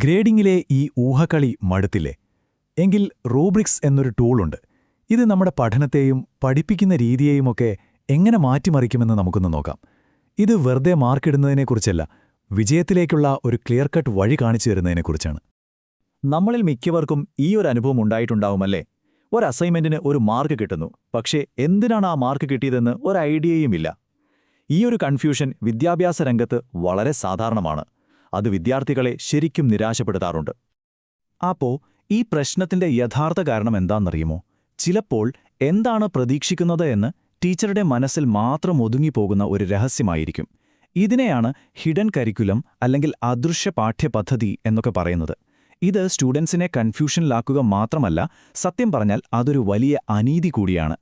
ഗ്രേഡിംഗിലെ ഈ ഊഹക്കളി മടുത്തില്ലേ? എങ്കിൽ റൂബ്രിക്സ് എന്നൊരു ടൂളുണ്ട്. ഇത് നമ്മുടെ പഠനത്തെയും പഠിപ്പിക്കുന്ന രീതിയെയുമൊക്കെ എങ്ങനെ മാറ്റിമറിക്കുമെന്ന് നമുക്കൊന്ന് നോക്കാം. ഇത് വെറുതെ മാർക്കിടുന്നതിനെക്കുറിച്ചല്ല, വിജയത്തിലേക്കുള്ള ഒരു ക്ലിയർ കട്ട് വഴി കാണിച്ചു തരുന്നതിനെക്കുറിച്ചാണ്. നമ്മളിൽ മിക്കവർക്കും ഈ ഒരു അനുഭവം ഉണ്ടായിട്ടുണ്ടാവുമല്ലേ? ഒരു അസൈൻമെന്റിന് ഒരു മാർക്ക് കിട്ടുന്നു, പക്ഷേ എന്തിനാണ് ആ മാർക്ക് കിട്ടിയതെന്ന് ഒരു ഐഡിയയുമില്ല. ഈ ഒരു കൺഫ്യൂഷൻ വിദ്യാഭ്യാസ രംഗത്ത് വളരെ സാധാരണമാണ്. അത് വിദ്യാർത്ഥികളെ ശരിക്കും നിരാശപ്പെടുത്താറുണ്ട്. അപ്പോ ഈ പ്രശ്നത്തിന്റെ യഥാർത്ഥ കാരണം എന്താണെന്നറിയുമോ? ചിലപ്പോൾ എന്താണ് പ്രതീക്ഷിക്കുന്നത് എന്ന് ടീച്ചറുടെ മനസ്സിൽ മാത്രം ഒതുങ്ങിപ്പോകുന്ന ഒരു രഹസ്യമായിരിക്കും. ഇതിനെയാണ് ഹിഡൻ കരിക്കുലം അല്ലെങ്കിൽ അദൃശ്യ പാഠ്യപദ്ധതി എന്നൊക്കെ പറയുന്നത്. ഇത് സ്റ്റുഡൻസിനെ കൺഫ്യൂഷനിലാക്കുക മാത്രമല്ല, സത്യം പറഞ്ഞാൽ അതൊരു വലിയ അനീതി കൂടിയാണ്.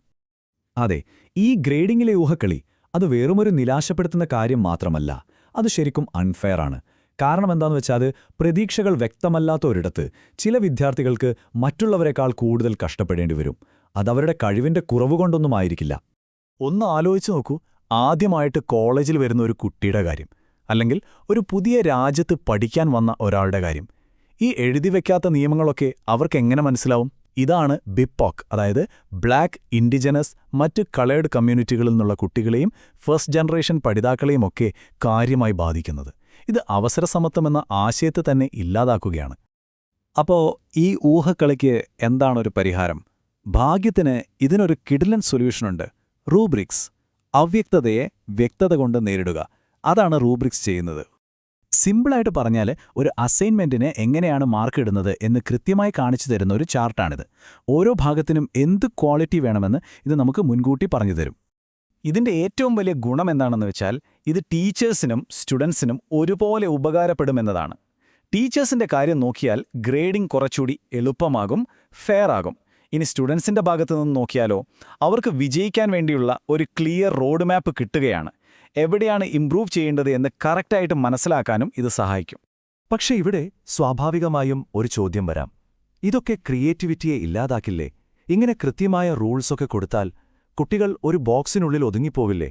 അതെ, ഈ ഗ്രേഡിംഗിലെ ഊഹക്കളി അത് വെറുമൊരു നിരാശപ്പെടുത്തുന്ന കാര്യം മാത്രമല്ല, അത് ശരിക്കും അൺഫെയർ ആണ്. കാരണം എന്താണെന്ന് വെച്ചാൽ, പ്രതീക്ഷകൾ വ്യക്തമല്ലാത്ത ഒരിടത്ത് ചില വിദ്യാർത്ഥികൾക്ക് മറ്റുള്ളവരെക്കാൾ കൂടുതൽ കഷ്ടപ്പെടേണ്ടി വരും. അതവരുടെ കഴിവിന്റെ കുറവുകൊണ്ടൊന്നും ആയിരിക്കില്ല. ഒന്ന് ആലോചിച്ച് നോക്കൂ, ആദ്യമായിട്ട് കോളേജിൽ വരുന്ന ഒരു കുട്ടിയുടെ കാര്യം, അല്ലെങ്കിൽ ഒരു പുതിയ രാജ്യത്ത് പഠിക്കാൻ വന്ന ഒരാളുടെ കാര്യം. ഈ എഴുതിവെക്കാത്ത നിയമങ്ങളൊക്കെ അവർക്കെങ്ങനെ മനസ്സിലാവും? ഇതാണ് ബിപോക്, അതായത് ബ്ലാക്ക്, ഇൻഡിജനസ്, മറ്റ് കളേർഡ് കമ്മ്യൂണിറ്റികളിൽ നിന്നുള്ള കുട്ടികളെയും ഫസ്റ്റ് ജനറേഷൻ പഠിതാക്കളെയും ഒക്കെ കാര്യമായി ബാധിക്കുന്നത്. ഇത് അവസരസമത്വമെന്ന ആശയത്തെ തന്നെ ഇല്ലാതാക്കുകയാണ്. അപ്പോൾ ഈ ഊഹക്കളിക്ക് എന്താണൊരു പരിഹാരം? ഭാഗ്യത്തിന് ഇതിനൊരു കിടിലൻ സൊല്യൂഷനുണ്ട്. റൂബ്രിക്സ്. അവ്യക്തതയെ വ്യക്തത കൊണ്ട് നേരിടുക. അതാണ് റൂബ്രിക്സ് ചെയ്യുന്നത്. സിമ്പിളായിട്ട് പറഞ്ഞാൽ, ഒരു അസൈൻമെന്റിന് എങ്ങനെയാണ് മാർക്ക് ഇടുന്നത് എന്ന് കൃത്യമായി കാണിച്ചു തരുന്ന ഒരു ചാർട്ടാണിത്. ഓരോ ഭാഗത്തിനും എന്ത് ക്വാളിറ്റി വേണമെന്ന് ഇത് നമുക്ക് മുൻകൂട്ടി പറഞ്ഞു തരും. ഇതിന്റെ ഏറ്റവും വലിയ ഗുണം എന്താണെന്ന് വെച്ചാൽ, ഇത് ടീച്ചേഴ്സിനും സ്റ്റുഡൻസിനും ഒരുപോലെ ഉപകാരപ്പെടുമെന്നതാണ്. ടീച്ചേഴ്സിന്റെ കാര്യം നോക്കിയാൽ ഗ്രേഡിംഗ് കുറച്ചുകൂടി എളുപ്പമാകും, ഫെയർ ആകും. ഇനി സ്റ്റുഡൻസിന്റെ ഭാഗത്തു നിന്ന് നോക്കിയാലോ, അവർക്ക് വിജയിക്കാൻ വേണ്ടിയുള്ള ഒരു ക്ലിയർ റോഡ് മാപ്പ് കിട്ടുകയാണ്. എവിടെയാണ് ഇംപ്രൂവ് ചെയ്യേണ്ടത് എന്ന് കറക്റ്റായിട്ട് മനസ്സിലാക്കാനും ഇത് സഹായിക്കും. പക്ഷേ ഇവിടെ സ്വാഭാവികമായും ഒരു ചോദ്യം വരാം. ഇതൊക്കെ ക്രിയേറ്റിവിറ്റിയെ ഇല്ലാതാക്കില്ലേ? ഇങ്ങനെ കൃത്യമായ റൂൾസൊക്കെ കൊടുത്താൽ കുട്ടികൾ ഒരു ബോക്സിനുള്ളിൽ ഒതുങ്ങിപ്പോവില്ലേ?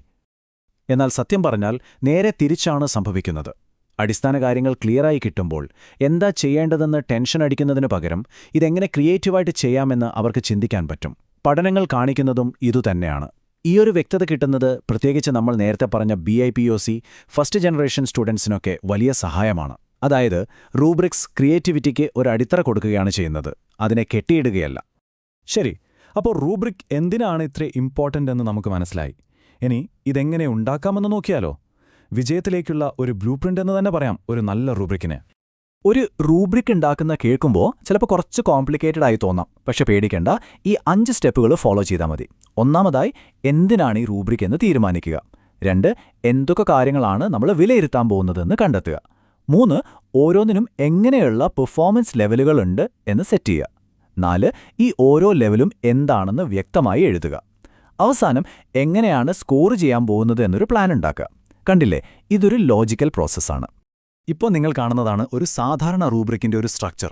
എന്നാൽ സത്യം പറഞ്ഞാൽ നേരെ തിരിച്ചാണ് സംഭവിക്കുന്നത്. അടിസ്ഥാന കാര്യങ്ങൾ ക്ലിയറായി കിട്ടുമ്പോൾ എന്താ ചെയ്യേണ്ടതെന്ന് ടെൻഷൻ അടിക്കുന്നതിനു പകരം ഇതെങ്ങനെ ക്രിയേറ്റീവായിട്ട് ചെയ്യാമെന്ന് അവർക്ക് ചിന്തിക്കാൻ പറ്റും. പഠനങ്ങൾ കാണിക്കുന്നതും ഇതുതന്നെയാണ്. ഈയൊരു വ്യക്തത കിട്ടുന്നത് പ്രത്യേകിച്ച് നമ്മൾ നേരത്തെ പറഞ്ഞ BIPOC ഫസ്റ്റ് ജനറേഷൻ സ്റ്റുഡൻസിനൊക്കെ വലിയ സഹായമാണ്. അതായത് റൂബ്രിക്സ് ക്രിയേറ്റിവിറ്റിക്ക് ഒരു അടിത്തറ കൊടുക്കുകയാണ് ചെയ്യുന്നത്, അതിനെ കെട്ടിയിടുകയല്ല. ശരി, അപ്പോൾ റൂബ്രിക് എന്തിനാണ് ഇത്ര ഇമ്പോർട്ടൻ്റ് എന്ന് നമുക്ക് മനസ്സിലായി. ഇനി ഇതെങ്ങനെ ഉണ്ടാക്കാമെന്ന് നോക്കിയാലോ? വിജയത്തിലേക്കുള്ള ഒരു ബ്ലൂ പ്രിന്റ് എന്ന് തന്നെ പറയാം ഒരു നല്ല റൂബ്രിക്കിന്. ഒരു റൂബ്രിക് ഉണ്ടാക്കുന്ന കേൾക്കുമ്പോൾ ചിലപ്പോൾ കുറച്ച് കോംപ്ലിക്കേറ്റഡ് ആയി തോന്നാം. പക്ഷെ പേടിക്കേണ്ട, ഈ 5 സ്റ്റെപ്പുകൾ ഫോളോ ചെയ്താൽ മതി. ഒന്നാമതായി, എന്തിനാണ് ഈ റൂബ്രിക് എന്ന് തീരുമാനിക്കുക. 2, എന്തൊക്കെ കാര്യങ്ങളാണ് നമ്മൾ വിലയിരുത്താൻ പോകുന്നതെന്ന് കണ്ടെത്തുക. 3, ഓരോന്നിനും എങ്ങനെയുള്ള പെർഫോമൻസ് ലെവലുകളുണ്ട് എന്ന് സെറ്റ് ചെയ്യുക. 4, ഈ ഓരോ ലെവലും എന്താണെന്ന് വ്യക്തമായി എഴുതുക. അവസാനം, എങ്ങനെയാണ് സ്കോർ ചെയ്യാൻ പോകുന്നത് എന്നൊരു പ്ലാൻ ഉണ്ടാക്കുക. കണ്ടില്ലേ, ഇതൊരു ലോജിക്കൽ പ്രോസസ്സാണ്. ഇപ്പോൾ നിങ്ങൾ കാണുന്നതാണ് ഒരു സാധാരണ റൂബ്രിക്കിന്റെ ഒരു സ്ട്രക്ചർ.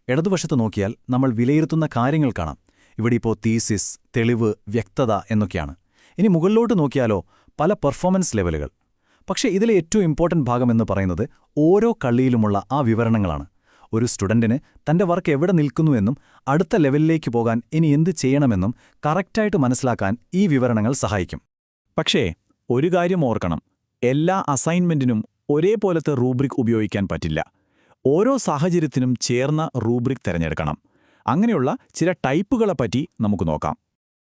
ഇടതുവശത്ത് നോക്കിയാൽ നമ്മൾ വിലയിരുത്തുന്ന കാര്യങ്ങൾ കാണാം. ഇവിടെ ഇപ്പോൾ തീസിസ്, തെളിവ്, വ്യക്തത എന്നൊക്കെയാണ്. ഇനി മുകളിലോട്ട് നോക്കിയാലോ, പല പെർഫോമൻസ് ലെവലുകൾ. പക്ഷേ ഇതിലെ ഏറ്റവും ഇമ്പോർട്ടൻ്റ് ഭാഗം എന്ന് പറയുന്നത് ഓരോ കള്ളിയിലുമുള്ള ആ വിവരണങ്ങളാണ്. ഒരു സ്റ്റുഡൻറ്റിന് തൻ്റെ വർക്ക് എവിടെ നിൽക്കുന്നുവെന്നും അടുത്ത ലെവലിലേക്ക് പോകാൻ ഇനി എന്ത് ചെയ്യണമെന്നും കറക്റ്റായിട്ട് മനസ്സിലാക്കാൻ ഈ വിവരണങ്ങൾ സഹായിക്കും. പക്ഷേ ഒരു കാര്യം ഓർക്കണം, എല്ലാ അസൈൻമെന്റിനും ഒരേപോലത്തെ റൂബ്രിക് ഉപയോഗിക്കാൻ പറ്റില്ല. ഓരോ സാഹചര്യത്തിനും ചേർന്ന റൂബ്രിക് തിരഞ്ഞെടുക്കണം. അങ്ങനെയുള്ള ചില ടൈപ്പുകളെപ്പറ്റി നമുക്ക് നോക്കാം.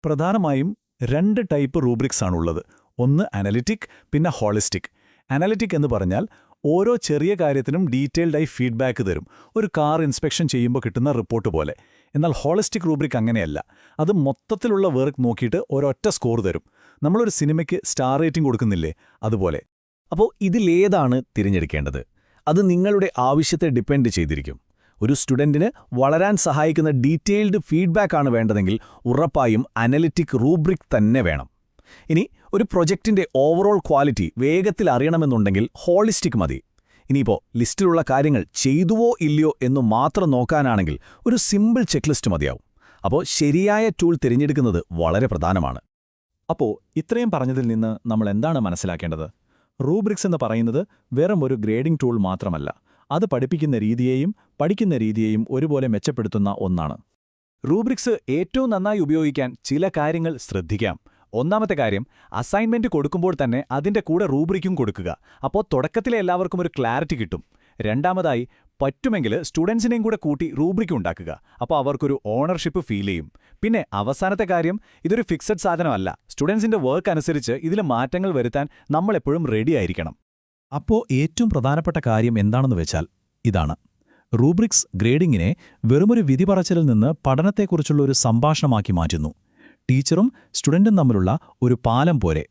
പ്രധാനമായും 2 ടൈപ്പ് റൂബ്രിക്സ് ആണുള്ളത്. ഒന്ന് അനലിറ്റിക്, പിന്നെ ഹോളിസ്റ്റിക്. അനലിറ്റിക് എന്ന് പറഞ്ഞാൽ ഓരോ ചെറിയ കാര്യത്തിനും ഡീറ്റെയിൽഡായി ഫീഡ്ബാക്ക് തരും, ഒരു കാർ ഇൻസ്പെക്ഷൻ ചെയ്യുമ്പോൾ കിട്ടുന്ന റിപ്പോർട്ട് പോലെ. എന്നാൽ ഹോളിസ്റ്റിക് റൂബ്രിക് അങ്ങനെയല്ല. അത് മൊത്തത്തിലുള്ള വർക്ക് നോക്കിയിട്ട് ഒരൊറ്റ സ്കോർ തരും. നമ്മളൊരു സിനിമയ്ക്ക് സ്റ്റാർ റേറ്റിംഗ് കൊടുക്കുന്നില്ലേ, അതുപോലെ. അപ്പോൾ ഇതിലേതാണ് തിരഞ്ഞെടുക്കേണ്ടത്? അത് നിങ്ങളുടെ ആവശ്യത്തെ ഡിപ്പെൻഡ് ചെയ്തിരിക്കും. ഒരു സ്റ്റുഡൻറ്റിന് വളരാൻ സഹായിക്കുന്ന ഡീറ്റെയിൽഡ് ഫീഡ്ബാക്കാണ് വേണ്ടതെങ്കിൽ ഉറപ്പായും അനലിറ്റിക് റൂബ്രിക് തന്നെ വേണം. ഇനി ഒരു പ്രൊജക്റ്റിന്റെ ഓവറോൾ ക്വാളിറ്റി വേഗത്തിൽ അറിയണമെന്നുണ്ടെങ്കിൽ ഹോളിസ്റ്റിക് മതി. ഇനിയിപ്പോൾ ലിസ്റ്റിലുള്ള കാര്യങ്ങൾ ചെയ്തുവോ ഇല്ലയോ എന്ന് മാത്രം നോക്കാനാണെങ്കിൽ ഒരു സിമ്പിൾ ചെക്ക്ലിസ്റ്റ് മതിയാവും. അപ്പോൾ ശരിയായ ടൂൾ തിരഞ്ഞെടുക്കുന്നത് വളരെ പ്രധാനമാണ്. അപ്പോൾ ഇത്രയും പറഞ്ഞതിൽ നിന്ന് നമ്മൾ എന്താണ് മനസ്സിലാക്കേണ്ടത്? റൂബ്രിക്സ് എന്ന് പറയുന്നത് വെറും ഒരു ഗ്രേഡിംഗ് ടൂൾ മാത്രമല്ല, അത് പഠിപ്പിക്കുന്ന രീതിയെയും പഠിക്കുന്ന രീതിയെയും ഒരുപോലെ മെച്ചപ്പെടുത്തുന്ന ഒന്നാണ്. റൂബ്രിക്സ് ഏറ്റവും നന്നായി ഉപയോഗിക്കാൻ ചില കാര്യങ്ങൾ ശ്രദ്ധിക്കാം. ഒന്നാമത്തെ കാര്യം, അസൈൻമെന്റ് കൊടുക്കുമ്പോൾ തന്നെ അതിന്റെ കൂടെ റൂബ്രിക്കും കൊടുക്കുക. അപ്പോൾ തുടക്കത്തിലെ എല്ലാവർക്കും ഒരു ക്ലാരിറ്റി കിട്ടും. രണ്ടാമതായി, പറ്റുമെങ്കിൽ സ്റ്റുഡൻസിനെയും കൂടെ കൂട്ടി റൂബ്രിക് ഉണ്ടാക്കുക. അപ്പോൾ അവർക്കൊരു ഓണർഷിപ്പ് ഫീൽ ചെയ്യും. പിന്നെ അവസാനത്തെ കാര്യം, ഇതൊരു ഫിക്സഡ് സാധനമല്ല. സ്റ്റുഡൻസിന്റെ വർക്ക് അനുസരിച്ച് ഇതിൽ മാറ്റങ്ങൾ വരുത്താൻ നമ്മളെപ്പോഴും റെഡി ആയിരിക്കണം. അപ്പോൾ ഏറ്റവും പ്രധാനപ്പെട്ട കാര്യം എന്താണെന്ന് വെച്ചാൽ ഇതാണ്: റൂബ്രിക്സ് ഗ്രേഡിങ്ങിനെ വെറുമൊരു വിധി പറച്ചിലിൽ നിന്ന് പഠനത്തെക്കുറിച്ചുള്ള ഒരു സംഭാഷണമാക്കി മാറ്റുന്നു. ടീച്ചറും സ്റ്റുഡൻറ്റും തമ്മിലുള്ള ഒരു പാലം പോരെ.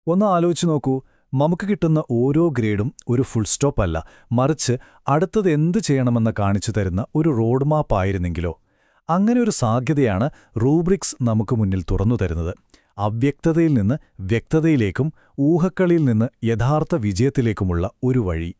ഒന്ന് ആലോചിച്ച് നോക്കൂ, നമുക്ക് കിട്ടുന്ന ഓരോ ഗ്രേഡും ഒരു ഫുൾ സ്റ്റോപ്പ് അല്ല, മറിച്ച് അടുത്തത് എന്ത് ചെയ്യണമെന്ന് കാണിച്ചു തരുന്ന ഒരു റോഡ് മാപ്പ് ആയിരുന്നെങ്കിലോ? അങ്ങനെ ഒരു സാധ്യതയാണ് റൂബ്രിക്സ് നമുക്ക് മുന്നിൽ തുറന്നു തരുന്നത്. അവ്യക്തതയിൽ നിന്ന് വ്യക്തതയിലേക്കും ഊഹക്കളിയിൽ നിന്ന് യഥാർത്ഥ വിജയത്തിലേക്കുമുള്ള ഒരു വഴി.